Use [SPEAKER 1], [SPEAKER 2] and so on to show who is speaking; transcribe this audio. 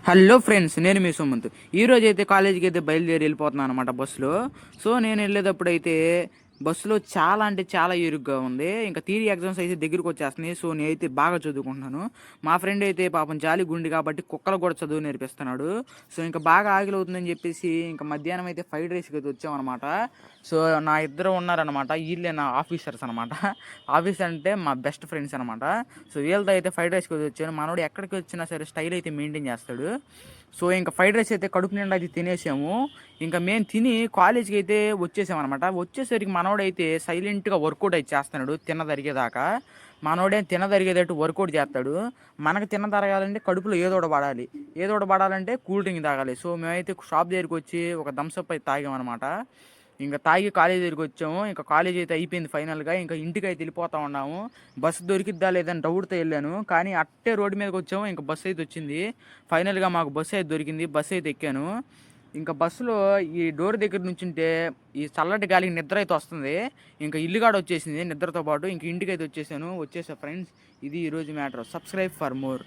[SPEAKER 1] Hello friends, నేను మీ సుమంత్. ఈరోజు అయితే కాలేజీకి అయితే బయలుదేరి వెళ్ళిపోతున్నాను అనమాట బస్సులో. సో నేను వెళ్ళేటప్పుడు అయితే బస్సులో చాలా అంటే చాలా ఇరుగ్గా ఉంది. ఇంకా థియరీ ఎగ్జామ్స్ అయితే దగ్గరికి వచ్చేస్తున్నాయి. సో నేనైతే బాగా చదువుకుంటున్నాను. మా ఫ్రెండ్ అయితే పాపం జాలి గుండి కాబట్టి కుక్కలు కూడా చదువు నేర్పిస్తున్నాడు. సో ఇంకా బాగా ఆకలి అవుతుందని చెప్పేసి ఇంకా మధ్యాహ్నం అయితే ఫ్రైడ్ రైస్కి అయితే వచ్చామన్నమాట. సో నా ఇద్దరు ఉన్నారనమాట, వీళ్ళే నా ఆఫీసర్స్ అనమాట. ఆఫీసర్ అంటే మా బెస్ట్ ఫ్రెండ్స్ అనమాట. సో వీళ్ళతో అయితే ఫ్రైడ్ రైస్కి వచ్చాను. మనోడు ఎక్కడికి వచ్చినా సరే స్టైల్ అయితే మెయింటైన్ చేస్తాడు. సో ఇంకా ఫ్రైడ్ రైస్ అయితే కడుపు నిండా అయితే తినేసాము. ఇంకా మేము తిని కాలేజ్కి అయితే వచ్చేసామన్నమాట. వచ్చేసరికి మనోడైతే సైలెంట్గా వర్కౌట్ అయితే చేస్తున్నాడు తినదరిగేదాకా. మనోడే తినదరిగేటట్టు వర్కౌట్ చేస్తాడు. మనకు తిన్న తరగాలంటే కడుపులో ఏదోడ పడాలి. ఏదోడ పడాలంటే కూల్ డ్రింక్ తాగాలి. సో మేమైతే షాప్ దగ్గరికి వచ్చి ఒక థమ్స్అప్ అయితే తాగామన్నమాట. ఇంకా తాగి కాలేజ్ దగ్గరికి వచ్చాము. ఇంకా కాలేజ్ అయితే అయిపోయింది ఫైనల్గా. ఇంకా ఇంటికి అయితే వెళ్ళిపోతా ఉన్నాము. బస్సు దొరికిద్దా లేదని డౌట్తో వెళ్ళాను, కానీ అట్టే రోడ్డు మీదకి వచ్చాము. ఇంకా బస్సు అయితే వచ్చింది. ఫైనల్గా మాకు బస్సు అయితే దొరికింది. బస్సు అయితే ఎక్కాను. ఇంకా బస్సులో ఈ డోర్ దగ్గర నుంచి ఉంటే ఈ చల్లటి గాలికి నిద్ర అయితే వస్తుంది. ఇంకా ఇల్లుగాడ వచ్చేసింది నిద్రతో పాటు. ఇంక ఇంటికి అయితే వచ్చేసాను. వచ్చేసా ఫ్రెండ్స్. ఇది ఈరోజు మ్యాటర్. Subscribe for more.